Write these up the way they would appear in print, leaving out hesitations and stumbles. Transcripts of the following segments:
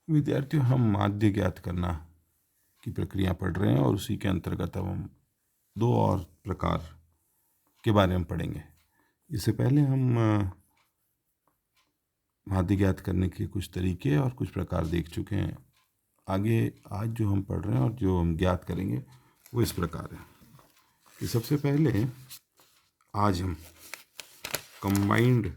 विद्यार्थियों, हम माध्य ज्ञात करना की प्रक्रिया पढ़ रहे हैं और उसी के अंतर्गत अब हम दो और प्रकार के बारे में पढ़ेंगे। इससे पहले हम माध्य ज्ञात करने के कुछ तरीके और कुछ प्रकार देख चुके हैं। आगे आज जो हम पढ़ रहे हैं और जो हम ज्ञात करेंगे वो इस प्रकार है कि सबसे पहले आज हम कंबाइंड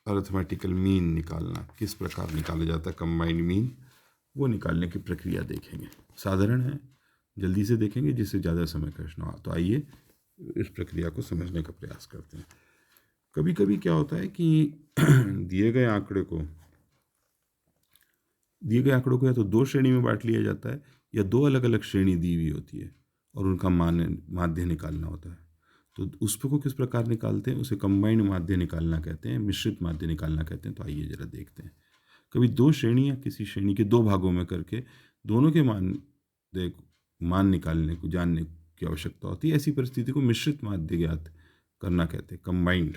अरिथमेटिकल मीन निकालना, किस प्रकार निकाला जाता है कंबाइंड मीन, वो निकालने की प्रक्रिया देखेंगे। साधारण है, जल्दी से देखेंगे जिससे ज़्यादा समय खर्च ना हो। तो आइए इस प्रक्रिया को समझने का प्रयास करते हैं। कभी कभी क्या होता है कि दिए गए आंकड़ों को या तो दो श्रेणी में बांट लिया जाता है या दो अलग अलग श्रेणी दी हुई होती है और उनका माध्य निकालना होता है। तो उसको किस प्रकार निकालते हैं, उसे कंबाइंड माध्य निकालना कहते हैं, मिश्रित माध्य निकालना कहते हैं। तो आइए जरा देखते हैं। कभी दो श्रेणी या किसी श्रेणी के दो भागों में करके दोनों के मान निकालने को जानने की आवश्यकता होती है। ऐसी परिस्थिति को मिश्रित माध्य ज्ञात करना कहते हैं, कंबाइंड,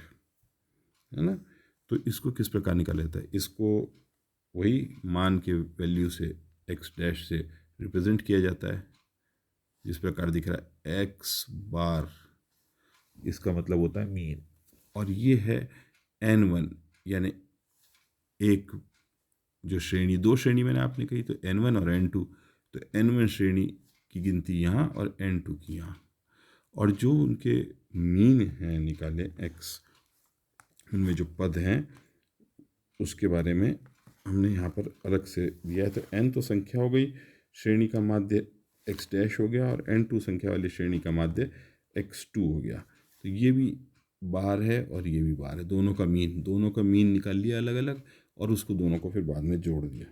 है ना। तो इसको किस प्रकार निकाला जाता है, इसको वही मान के वैल्यू से एक्स डैश से रिप्रेजेंट किया जाता है, जिस प्रकार दिख रहा है एक्स बार, इसका मतलब होता है मीन। और ये है n1, यानी एक जो श्रेणी, दो श्रेणी मैंने आपने कही तो n1 और n2, तो n1 श्रेणी की गिनती यहाँ और n2 की यहाँ। और जो उनके मीन हैं निकाले x, उनमें जो पद हैं उसके बारे में हमने यहाँ पर अलग से दिया है। तो n तो संख्या हो गई, श्रेणी का माध्य x डैश हो गया, और n2 संख्या वाली श्रेणी का माध्य x2 हो गया। तो ये भी बार है और ये भी बार है, दोनों का मीन निकाल लिया अलग अलग, और उसको दोनों को फिर बाद में जोड़ दिया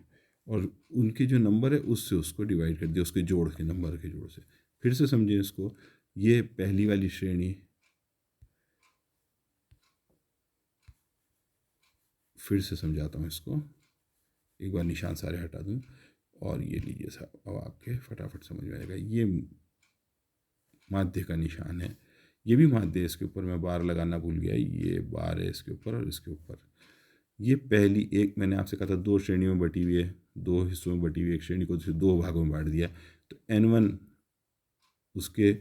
और उनके जो नंबर है उससे उसको डिवाइड कर दिया, उसके जोड़ के नंबर के जोड़ से। फिर से समझें इसको, ये पहली वाली श्रेणी, फिर से समझाता हूँ इसको, एक बार निशान सारे हटा दूँ और ये लीजिए साहब, अब आपके फटाफट समझ में आएगा। ये माध्य का निशान है, ये भी माध्य है, इसके ऊपर मैं बार लगाना भूल गया, ये बार है इसके ऊपर और इसके ऊपर। ये पहली एक, मैंने आपसे कहा था दो श्रेणियों में बटी हुई है, दो हिस्सों में बटी हुई एक श्रेणी को दो भागों में बांट दिया। तो n1 उसके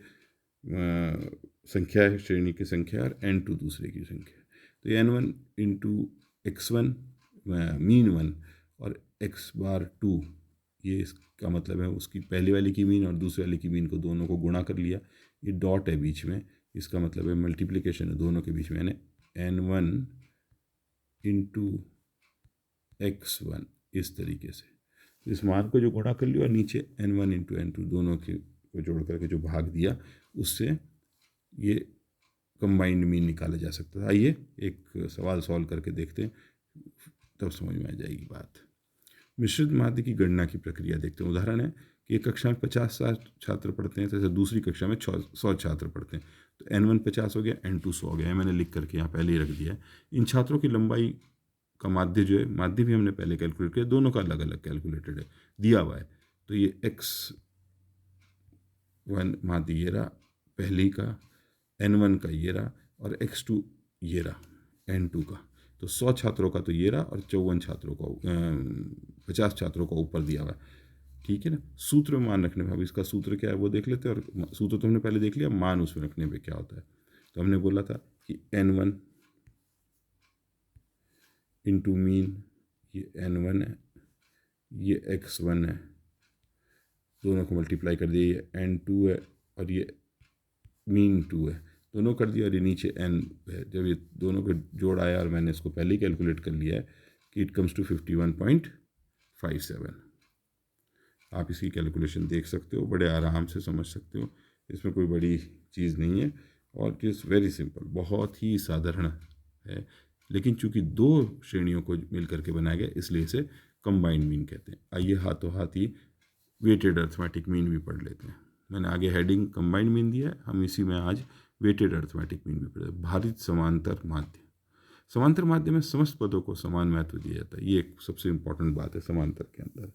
संख्या है, श्रेणी की संख्या, और n2 दूसरे की संख्या। तो n1 इंटू x1 मीन 1 और x बार 2, ये इसका मतलब है उसकी पहले वाले की मीन और दूसरे वाले की मीन को दोनों को गुणा कर लिया। ये डॉट है बीच में, इसका मतलब है मल्टीप्लिकेशन है दोनों के बीच में, यानी n1 इंटू x1, इस तरीके से। तो इस मान को जो गुणा कर लिया और नीचे n1 इंटू n2 दोनों के को जोड़ करके जो भाग दिया, उससे ये कंबाइंड मीन निकाला जा सकता है। आइए एक सवाल सॉल्व करके देखते हैं, तब समझ में आ जाएगी बात। मिश्रित माध्य की गणना की प्रक्रिया देखते हैं। उदाहरण है कि एक कक्षा में 50 छात्र पढ़ते हैं, जैसे दूसरी कक्षा में 100 छात्र पढ़ते हैं। तो n1 50 हो गया, n2 100 हो गया, मैंने लिख करके यहाँ पहले ही रख दिया है। इन छात्रों की लंबाई का माध्य जो है, माध्य भी हमने पहले कैलकुलेट किया, दोनों का अलग अलग कैलकुलेटेड है, दिया हुआ है। तो ये x1 माध्य ये रहा पहली का, n1 का ये रहा, और x2 ये रहा n2 का। तो 100 छात्रों का तो ये रहा, और 54 छात्रों का 50 छात्रों का ऊपर दिया हुआ है, ठीक है ना। सूत्र में मान रखने में, अब इसका सूत्र क्या है वो देख लेते हैं, और सूत्र तो हमने पहले देख लिया, मान उसमें रखने पे क्या होता है। तो हमने बोला था कि n1 इंटू मीन, ये n1 है, ये x1 है, दोनों को मल्टीप्लाई कर दिया, ये n2 है और ये मीन 2 है, दोनों कर दिया, और ये नीचे n है। जब ये दोनों को जोड़ आया, और मैंने इसको पहले ही कैलकुलेट कर लिया है कि इट कम्स टू 51.57। आप इसकी कैलकुलेशन देख सकते हो, बड़े आराम से समझ सकते हो, इसमें कोई बड़ी चीज़ नहीं है, और इट इज़ वेरी सिंपल, बहुत ही साधारण है। लेकिन चूंकि दो श्रेणियों को मिल करके बनाया गया, इसलिए इसे कंबाइंड मीन कहते हैं। आइए हाथों हाथ ही वेटेड अर्थमेटिक मीन भी पढ़ लेते हैं। मैंने आगे हेडिंग कंबाइंड मीन दिया है, हम इसी में आज वेटेड अर्थमेटिक मीन भी पढ़े। भारित समांतर माध्य, समांतर माध्य में समस्त पदों को समान महत्व दिया जाता है, ये एक सबसे इंपॉर्टेंट बात है। समांतर के अंदर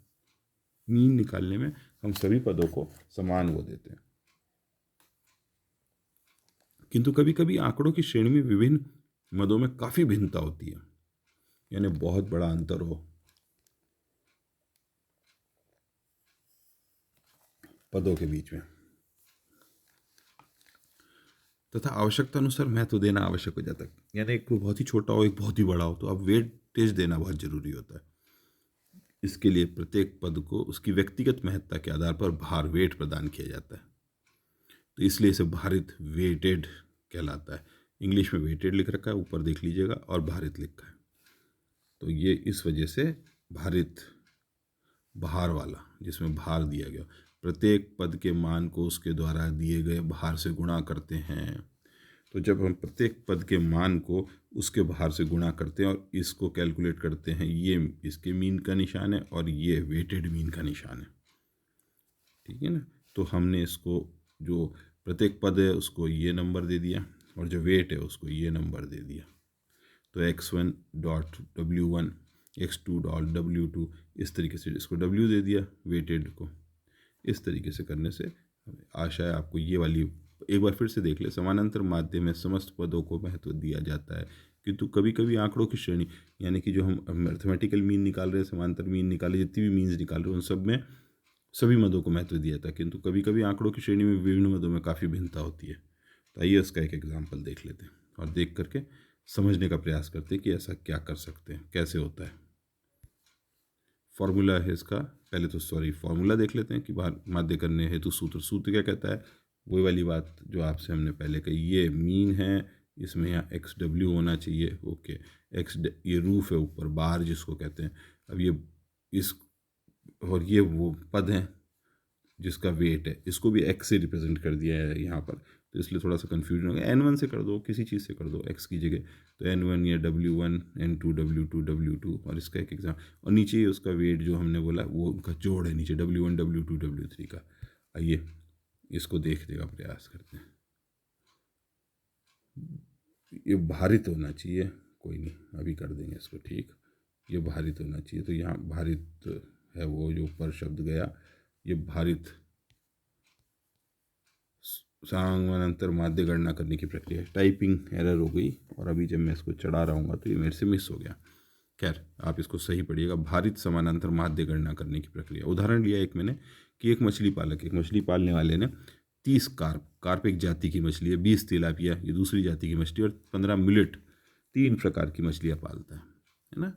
मीन निकालने में हम सभी पदों को समान वो देते हैं, किंतु कभी कभी आंकड़ों की श्रेणी में विभिन्न मदों में काफ़ी भिन्नता होती है, यानी बहुत बड़ा अंतर हो, पदों के बीच में, तथा आवश्यकता अनुसार महत्व देना आवश्यक हो जाता है। यानी एक बहुत ही छोटा हो, एक बहुत ही बड़ा हो, तो अब वेटेज देना बहुत जरूरी होता है। इसके लिए प्रत्येक पद को उसकी व्यक्तिगत महत्ता के आधार पर भार वेट प्रदान किया जाता है। तो इसलिए इसे भारित वेटेड कहलाता है। इंग्लिश में वेटेड लिख रखा है, ऊपर देख लीजिएगा, और भारित लिखा है। तो ये इस वजह से भारित, भार वाला, जिसमें भार दिया गया। प्रत्येक पद के मान को उसके द्वारा दिए गए भार से गुणा करते हैं। तो जब हम प्रत्येक पद के मान को उसके भार से गुणा करते हैं और इसको कैलकुलेट करते हैं, ये इसके मीन का निशान है और ये वेटेड मीन का निशान है। ठीक है ना। तो हमने इसको, जो प्रत्येक पद है उसको ये नंबर दे दिया, और जो वेट है उसको ये नंबर दे दिया। तो x1.w1, x2.w2, इस तरीके से इसको w दे दिया वेटेड को। इस तरीके से करने से आशा है आपको ये वाली एक बार फिर से देख ले। समानांतर माध्य में समस्त पदों को महत्व दिया जाता है, किंतु कभी कभी आंकड़ों की श्रेणी, यानी कि जो हम मैथमेटिकल मीन निकाल रहे हैं, समांतर मीन निकाले, जितनी भी मीन्स निकाल रहे हैं, उन सब में सभी मदों को महत्व दिया था, किंतु कभी कभी आंकड़ों की श्रेणी में विभिन्न मदों में काफ़ी भिन्नता होती है। तो आइए उसका एक एग्जाम्पल देख लेते हैं और देख करके समझने का प्रयास करते हैं कि ऐसा क्या कर सकते हैं, कैसे होता है। फॉर्मूला है इसका, पहले तो फॉर्मूला देख लेते हैं कि माध्य करने हेतु सूत्र क्या कहता है। वही वाली बात जो आपसे हमने पहले कही, ये मीन है, इसमें यहाँ XW होना चाहिए। ओके, ये रूफ है ऊपर, बार जिसको कहते हैं। अब ये इस, और ये वो पद हैं जिसका वेट है, इसको भी x से रिप्रेजेंट कर दिया है यहाँ पर, तो इसलिए थोड़ा सा कन्फ्यूजन हो गया। N1 से कर दो, किसी चीज़ से कर दो x की जगह, तो N1 या W1, N2 W2 W2, और इसका एक एग्जाम, और नीचे ही उसका वेट जो हमने बोला वो उनका जोड़ है नीचे, W1 W2 W3 का। आइए इसको देखने का प्रयास करते हैं। ये भारित होना चाहिए, कोई नहीं अभी कर देंगे इसको ठीक। ये भारित होना चाहिए, तो यहाँ भारित है, वो जो ऊपर शब्द गया, ये भारित समानांतर माध्य गणना करने की प्रक्रिया। टाइपिंग एरर हो गई, और अभी जब मैं इसको चढ़ा रहा हूँ तो ये मेरे से मिस हो गया। खैर आप इसको सही पढ़िएगा। भारित समानांतर माध्य गणना करने की प्रक्रिया। उदाहरण लिया एक मैंने कि एक मछली पालने वाले ने 30 कार्प एक जाति की मछली है, 20 तिलापिया ये दूसरी जाति की मछली, और 15 मिलेट, 3 प्रकार की मछलियाँ पालता है ना।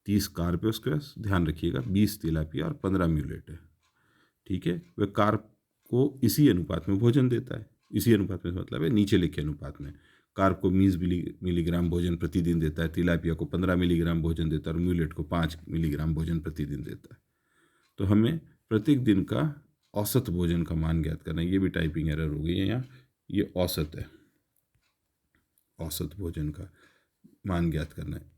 30 कार्प है उसके पास, ध्यान रखिएगा, 20 तिलापिया और 15 म्यूलेट है। ठीक है, वह कार्प को इसी अनुपात में भोजन देता है। इसी अनुपात में मतलब है नीचे लिखे अनुपात में। कार्प को 20 मिलीग्राम भोजन प्रतिदिन देता है, तिलापिया को 15 मिलीग्राम भोजन देता है, और म्यूलेट को 5 मिलीग्राम भोजन प्रतिदिन देता है। तो हमें प्रत्येक दिन का औसत भोजन का मान ज्ञात करना है। ये भी टाइपिंग एरर हो गई है यहाँ, ये औसत है, औसत भोजन का मान ज्ञात करना है,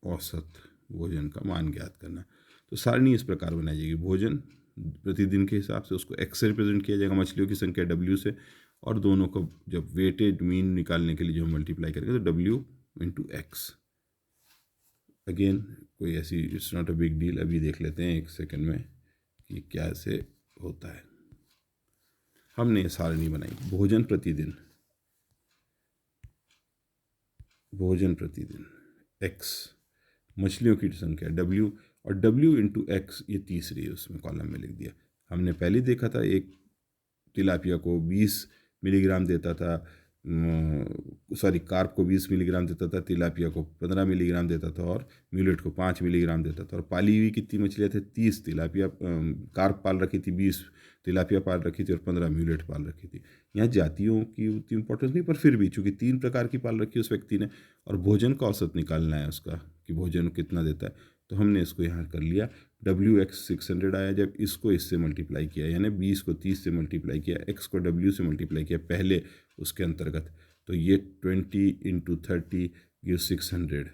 औसत भोजन का मान ज्ञात करना है। तो सारणी इस प्रकार बनाई जाएगी। भोजन प्रतिदिन के हिसाब से उसको x से रिप्रेजेंट किया जाएगा, मछलियों की संख्या w से, और दोनों को जब वेटेड मीन निकालने के लिए जो हम मल्टीप्लाई करेंगे तो w इंटू एक्स। अगेन कोई ऐसी, it's not a big deal. अभी देख लेते हैं एक सेकंड में कि क्या ऐसे होता है। हमने सारणी बनाई, भोजन प्रतिदिन x, मछलियों की संख्या w, और w इंटू एक्स ये तीसरी है, उसमें कॉलम में लिख दिया। हमने पहले देखा था एक तिलापिया को 20 मिलीग्राम देता था, कार्प को 20 मिलीग्राम देता था, तिलापिया को 15 मिलीग्राम देता था, और म्यूलेट को 5 मिलीग्राम देता था। और पाली हुई कितनी मछलियाँ थे? 30 तिलापिया कार्प पाल रखी थी, 20 तिलापिया पाल रखी थी, और 15 म्यूलेट पाल रखी थी। यहाँ जातियों की उतनी इंपॉर्टेंस नहीं, पर फिर भी चूंकि 3 प्रकार की पाल रखी उस व्यक्ति ने, और भोजन का औसत निकालना है उसका कि भोजन कितना देता है, तो हमने इसको यहाँ कर लिया। WX 600 आया जब इसको इससे मल्टीप्लाई किया, यानी 20 को 30 से मल्टीप्लाई किया, x को w से मल्टीप्लाई किया पहले उसके अंतर्गत, तो ये 20 इंटू 30 गिव 600।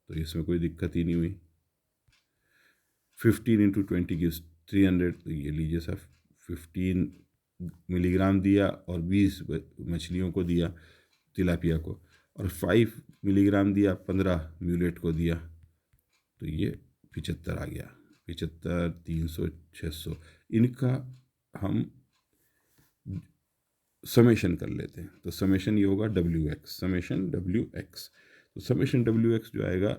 तो इसमें कोई दिक्कत ही नहीं हुई। 15 इंटू 20 गिव्स 300। तो ये लीजिए सर, 15 मिलीग्राम दिया और 20 मछलियों को दिया, तिलापिया को, और 5 मिलीग्राम दिया, 15 म्यूलेट को दिया, तो ये 75 आ गया। 75, 300, 600, इनका हम समेशन कर लेते हैं। तो समेशन ये होगा WX, समेशन WX। तो समेशन WX जो आएगा,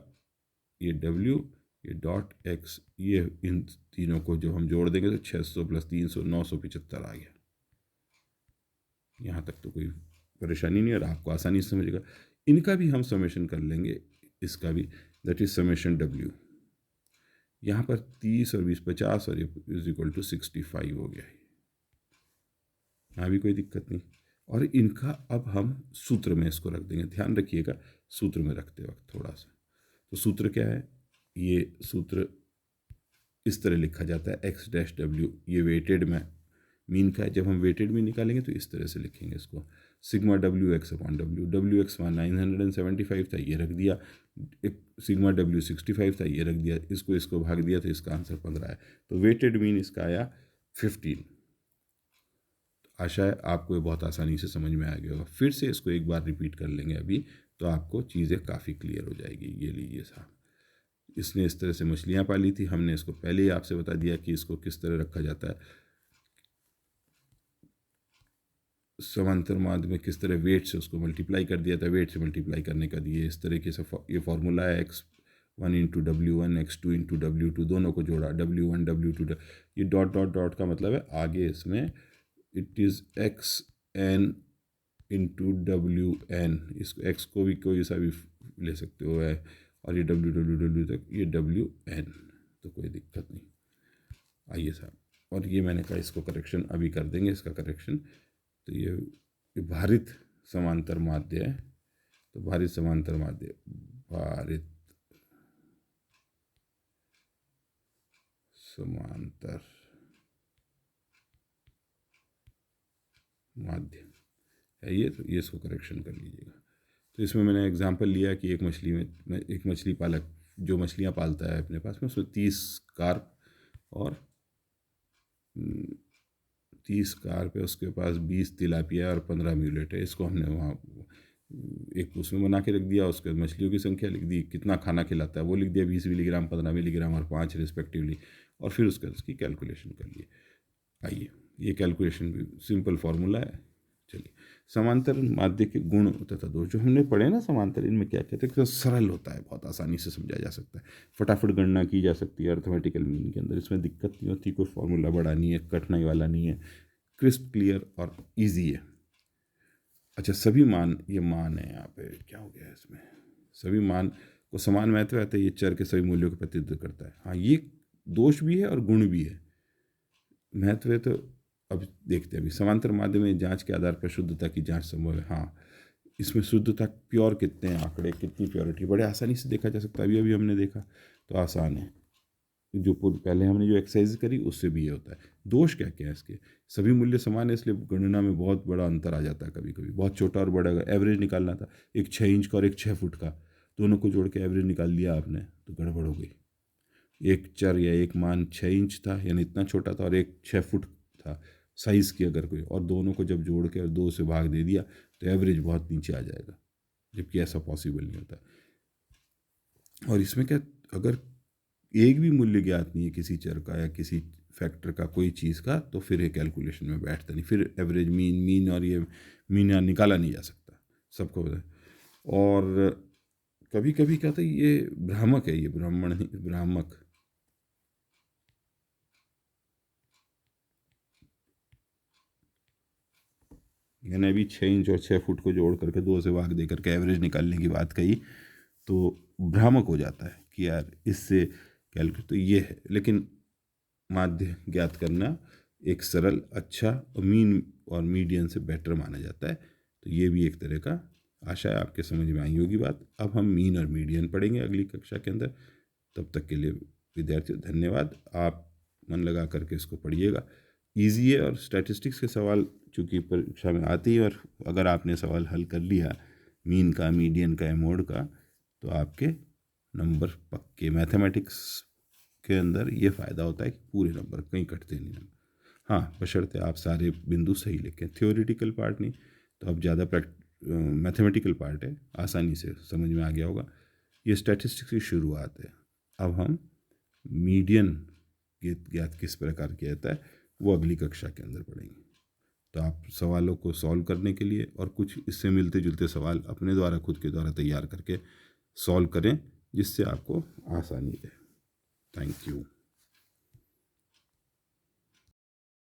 ये W ये डॉट एक्स, ये इन तीनों को जब हम जोड़ देंगे तो 600 + 300 975 आ गया। यहाँ तक तो कोई परेशानी नहीं और आपको आसानी से समझेगा। इनका भी हम समेशन कर लेंगे, इसका भी, दैट इज समेशन डब्ल्यू। यहाँ पर 30 और 20 50 और ये इज इक्वल टू 65 हो गया है। यहाँ भी कोई दिक्कत नहीं। और इनका अब हम सूत्र में इसको रख देंगे। ध्यान रखिएगा सूत्र में रखते वक्त थोड़ा सा, तो सूत्र क्या है, ये सूत्र इस तरह लिखा जाता है एक्स डैश डब्ल्यू, ये वेटेड में मीन का है। जब हम वेटेड में निकालेंगे तो इस तरह से लिखेंगे इसको, sigma W x upon W. W x वहाँ 975 था, ये रख दिया। एक सिग्मा डब्ल्यू 65 था, ये रख दिया। इसको भाग दिया तो इसका आंसर 15 है। तो वेटेड मीन इसका आया 15। आशा है आपको ये बहुत आसानी से समझ में आ गया होगा। फिर से इसको एक बार रिपीट कर लेंगे अभी, तो आपको चीज़ें काफ़ी क्लियर हो जाएगी। ये लीजिए साहब, इसने इस तरह से मछलियाँ पाली थी, हमने इसको पहले ही आपसे बता दिया कि इसको किस तरह रखा जाता है। समांतर माध्य में किस तरह वेट से उसको मल्टीप्लाई कर दिया था, वेट से मल्टीप्लाई करने का दिए इस तरीके से ये फॉर्मूला है। x1 × W1 x2 × W2, दोनों को जोड़ा, W1 W2, ये डॉट डॉट डॉट का मतलब है आगे इसमें इट इज़ xn × WN। इसको x को भी कोई सा भी ले सकते हो है, और ये W तक ये WN, तो कोई दिक्कत नहीं। आइए साहब, और ये मैंने कहा इसको करेक्शन अभी कर देंगे, इसका करेक्शन। तो ये भारित समांतर माध्य है, तो भारित समांतर माध्य, भारित समांतर माध्य है ये, तो ये इसको करेक्शन कर लीजिएगा। तो इसमें मैंने एग्जांपल लिया कि एक मछली पालक जो मछलियाँ पालता है अपने पास में, उसमें 30 कार्प और 30 कार्प है, उसके पास 20 तिलापिया और 15 म्यूलेट है। इसको हमने वहाँ एक उसमें बना के रख दिया, उसके बाद मछलियों की संख्या लिख दी, कितना खाना खिलाता है वो लिख दिया, 20 मिलीग्राम, 15 मिलीग्राम और 5 रिस्पेक्टिवली, और फिर उसके उसकी कैलकुलेशन कर लिए। आइए, ये कैलकुलेशन भी सिंपल फार्मूला है। चलिए, समांतर माध्य के गुण तथा दोष जो हमने पढ़े ना, समांतर, इनमें क्या कहते हैं, तो सरल होता है, बहुत आसानी से समझा जा सकता है, फटाफट गणना की जा सकती है अर्थमेटिकल मीन के अंदर। इसमें दिक्कत नहीं होती, कोई फार्मूला बड़ा नहीं है, कठिनाई वाला नहीं है, क्रिस्प, क्लियर और इजी है। अच्छा, सभी मान, ये मान है यहाँ पे, क्या हो गया इसमें, सभी मान को समान महत्व रहता है, ये चर के सभी मूल्यों का प्रतिनिधित्व करता है। हाँ, ये दोष भी है और गुण भी है। महत्व है तो अब देखते हैं, अभी समांतर माध्य में जांच के आधार पर शुद्धता की जांच संभव है। हाँ, इसमें शुद्धता प्योर कितने हैं, आंकड़े कितनी प्योरिटी, बड़े आसानी से देखा जा सकता है। अभी हमने देखा तो आसान है, जो पहले हमने जो एक्सरसाइज करी उससे भी ये होता है। दोष क्या क्या है इसके, सभी मूल्य समान है, इसलिए गणना में बहुत बड़ा अंतर आ जाता है। कभी कभी बहुत छोटा और बड़ा, एवरेज निकालना था, एक 6 इंच का और एक 6 फुट का, दोनों को जोड़ के एवरेज निकाल लिया आपने, तो गड़बड़ हो गई। एक चर या एक मान 6 इंच था, यानी इतना छोटा था, और एक 6 फुट था साइज़ की अगर कोई, और दोनों को जब जोड़ के और 2 से भाग दे दिया तो एवरेज बहुत नीचे आ जाएगा, जबकि ऐसा पॉसिबल नहीं होता। और इसमें क्या, अगर एक भी मूल्य ज्ञात नहीं है किसी चर का या किसी फैक्टर का, कोई चीज़ का, तो फिर ये कैलकुलेशन में बैठता नहीं, फिर एवरेज, मीन और ये मीन यहाँ निकाला नहीं जा सकता, सबको पता है। और कभी कभी क्या था, ये भ्रामक है, ये ब्राह्मण नहीं, भ्रामक, मैंने अभी 6 इंच और 6 फुट को जोड़ करके 2 से भाग दे करके एवरेज निकालने की बात कही, तो भ्रामक हो जाता है कि यार इससे कैलकुलेट, तो ये है। लेकिन माध्य ज्ञात करना एक सरल, अच्छा, और मीन और मीडियन से बेटर माना जाता है। तो ये भी एक तरह का, आशा है आपके समझ में आई होगी बात। अब हम मीन और मीडियन पढ़ेंगे अगली कक्षा के अंदर। तब तक के लिए विद्यार्थियों धन्यवाद। आप मन लगा करके इसको पढ़िएगा, ईजी है, और स्टैटिस्टिक्स के सवाल चूँकि परीक्षा में आते ही, और अगर आपने सवाल हल कर लिया मीन का, मीडियन का या मोड का, तो आपके नंबर पक्के। मैथमेटिक्स के अंदर ये फ़ायदा होता है कि पूरे नंबर कहीं कटते नहीं नंबर। हाँ, बशर्ते आप सारे बिंदु सही लिखें, थ्योरेटिकल पार्ट नहीं, तो अब ज़्यादा मैथमेटिकल पार्ट है, आसानी से समझ में आ गया होगा। ये स्टैटिस्टिक्स की शुरुआत है। अब हम मीडियन ज्ञात किस प्रकार किया जाता है वो अगली कक्षा के अंदर पढ़ेंगे। तो आप सवालों को सॉल्व करने के लिए और कुछ इससे मिलते जुलते सवाल अपने द्वारा, खुद के द्वारा तैयार करके सॉल्व करें, जिससे आपको आसानी रहे। Thank you.